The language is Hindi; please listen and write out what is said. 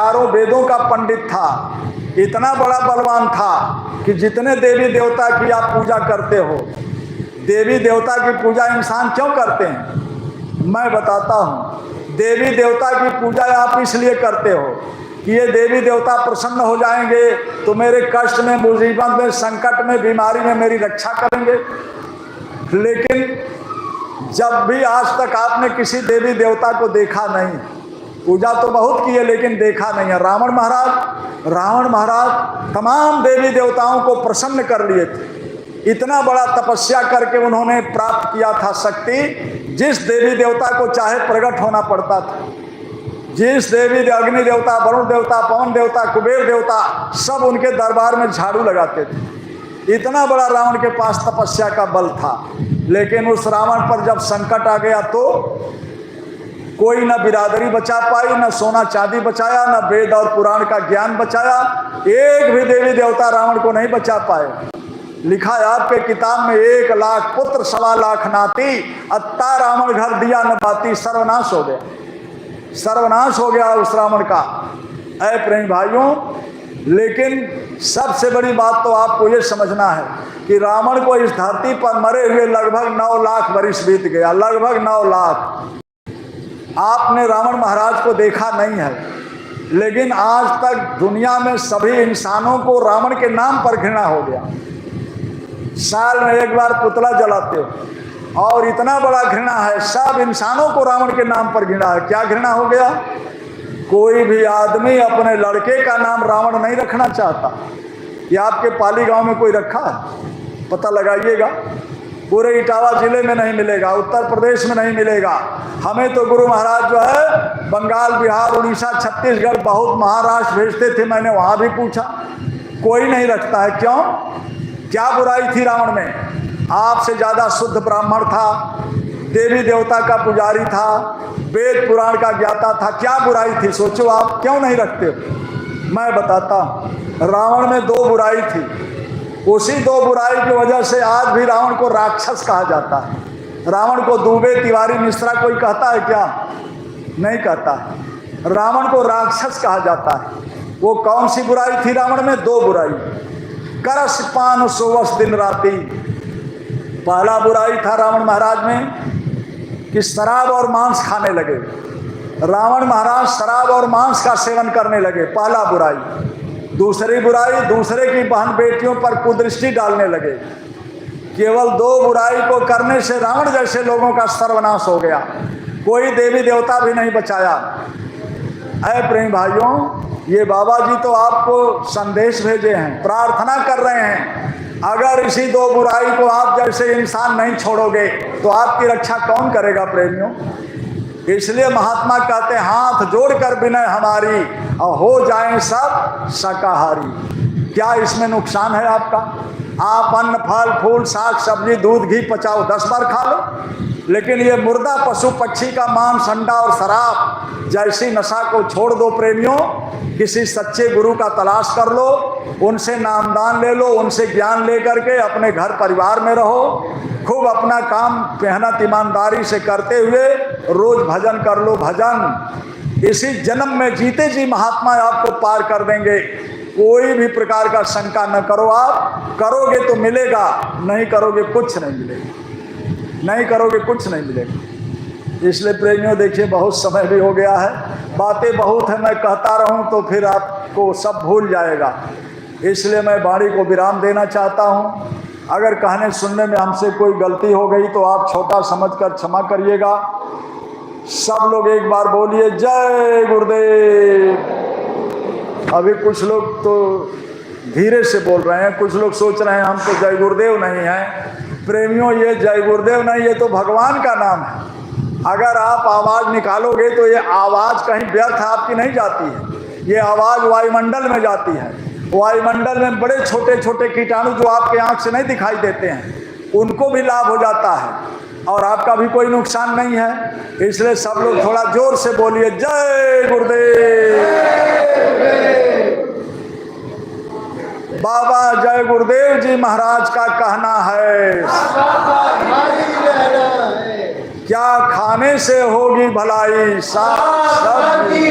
चारों वेदों का पंडित था, इतना बड़ा बलवान था कि जितने देवी देवता की आप पूजा करते हो, देवी देवता की पूजा इंसान क्यों करते हैं? मैं बताता हूँ। देवी देवता की पूजा आप इसलिए करते हो कि ये देवी देवता प्रसन्न हो जाएंगे तो मेरे कष्ट में, मुसीबत में, संकट में, बीमारी में मेरी रक्षा करेंगे। लेकिन जब भी आज तक आपने किसी देवी देवता को देखा नहीं, पूजा तो बहुत की है लेकिन देखा नहीं है। रावण महाराज तमाम देवी देवताओं को प्रसन्न कर लिए थे। इतना बड़ा तपस्या करके उन्होंने प्राप्त किया था शक्ति, जिस देवी देवता को चाहे प्रकट होना पड़ता था। जिस देवी अग्नि देवता, वरुण देवता, पवन देवता, कुबेर देवता, सब उनके दरबार में झाड़ू लगाते थे। इतना बड़ा रावण के पास तपस्या का बल था। लेकिन उस रावण पर जब संकट आ गया तो कोई न बिरादरी बचा पाई, न सोना चांदी बचाया, न वेद और पुराण का ज्ञान बचाया। एक भी देवी देवता रावण को नहीं बचा पाए। लिखा है आपके किताब में, 1 लाख पुत्र 1.25 लाख नाती, अत्ता रावण घर दिया न बाती। सर्वनाश हो गया, सर्वनाश हो गया उस रावण का। ऐ प्रेम भाइयों, लेकिन सबसे बड़ी बात तो आपको ये समझना है कि रावण को इस धरती पर मरे हुए लगभग 9 लाख वर्ष बीत गया, लगभग 9 लाख। आपने रावण महाराज को देखा नहीं है, लेकिन आज तक दुनिया में सभी इंसानों को रावण के नाम पर घृणा हो गया। साल में एक बार पुतला जलाते हो और इतना बड़ा घृणा है, सब इंसानों को रावण के नाम पर घृणा है। क्या घृणा हो गया? कोई भी आदमी अपने लड़के का नाम रावण नहीं रखना चाहता। ये आपके पाली गांव में कोई रखा है? पता लगाइएगा। पूरे इटावा जिले में नहीं मिलेगा, उत्तर प्रदेश में नहीं मिलेगा। हमें तो गुरु महाराज जो है बंगाल, बिहार, उड़ीसा, छत्तीसगढ़, बहुत महाराष्ट्र भेजते थे। मैंने वहाँ भी पूछा, कोई नहीं रखता है। क्यों? क्या बुराई थी रावण में? आपसे ज़्यादा शुद्ध ब्राह्मण था, देवी देवता का पुजारी था, वेद पुराण का ज्ञाता था। क्या बुराई थी? सोचो आप, क्यों नहीं रखते हो? मैं बताता हूँ। रावण में 2 बुराई थी। उसी 2 बुराई की वजह से आज भी रावण को राक्षस कहा जाता है। रावण को दुबे, तिवारी, मिश्रा कोई कहता है क्या? नहीं कहता है। रावण को राक्षस कहा जाता है। वो कौन सी बुराई थी रावण में? 2 बुराई। करस पान सोवस दिन राती। पहला बुराई था रावण महाराज में कि शराब और मांस खाने लगे। रावण महाराज शराब और मांस का सेवन करने लगे, पहला बुराई। दूसरी बुराई, दूसरे की बहन बेटियों पर कुदृष्टि डालने लगे। केवल 2 बुराई को करने से रावण जैसे लोगों का सर्वनाश हो गया। कोई देवी देवता भी नहीं बचाया। ऐ प्रेम भाइयों, ये बाबा जी तो आपको संदेश भेजे हैं, प्रार्थना कर रहे हैं। अगर इसी 2 बुराई को आप जैसे इंसान नहीं छोड़ोगे तो आपकी रक्षा कौन करेगा प्रेमियों? इसलिए महात्मा कहते हैं, हाथ जोड़कर विनय हमारी और हो जाएं सब शाकाहारी। क्या इसमें नुकसान है आपका? आप अन्न, फल, फूल, साग, सब्जी, दूध, घी पचाओ, 10 बार खा लो। लेकिन ये मुर्दा पशु पक्षी का मांस, अंडा और शराब जैसी नशा को छोड़ दो प्रेमियों। किसी सच्चे गुरु का तलाश कर लो, उनसे नामदान ले लो, उनसे ज्ञान लेकर के अपने घर परिवार में रहो। खूब अपना काम मेहनत ईमानदारी से करते हुए रोज भजन कर लो। भजन इसी जन्म में जीते जी महात्मा आपको पार कर देंगे। कोई भी प्रकार का शंका न करो। आप करोगे तो मिलेगा, नहीं करोगे कुछ नहीं मिलेगा, नहीं करोगे कुछ नहीं मिलेगा। इसलिए प्रेमियों देखिए, बहुत समय भी हो गया है, बातें बहुत है, मैं कहता रहूं तो फिर आपको सब भूल जाएगा। इसलिए मैं वाणी को विराम देना चाहता हूं। अगर कहने सुनने में हमसे कोई गलती हो गई तो आप छोटा समझकर क्षमा करिएगा। सब लोग एक बार बोलिए जय गुरुदेव। अभी कुछ लोग तो धीरे से बोल रहे हैं, कुछ लोग सोच रहे हैं हम तो जय गुरुदेव नहीं हैं। प्रेमियों, ये जय गुरुदेव नहीं, ये तो भगवान का नाम है। अगर आप आवाज़ निकालोगे तो ये आवाज़ कहीं व्यर्थ आपकी नहीं जाती है। ये आवाज़ वायुमंडल में जाती है। वायुमंडल में बड़े छोटे छोटे कीटाणु जो आपके आँख से नहीं दिखाई देते हैं, उनको भी लाभ हो जाता है और आपका भी कोई नुकसान नहीं है। इसलिए सब लोग थोड़ा जोर से बोलिए जय गुरुदेव। बाबा जय गुरुदेव जी महाराज का कहना है, क्या खाने से होगी भलाई? साग सब्जी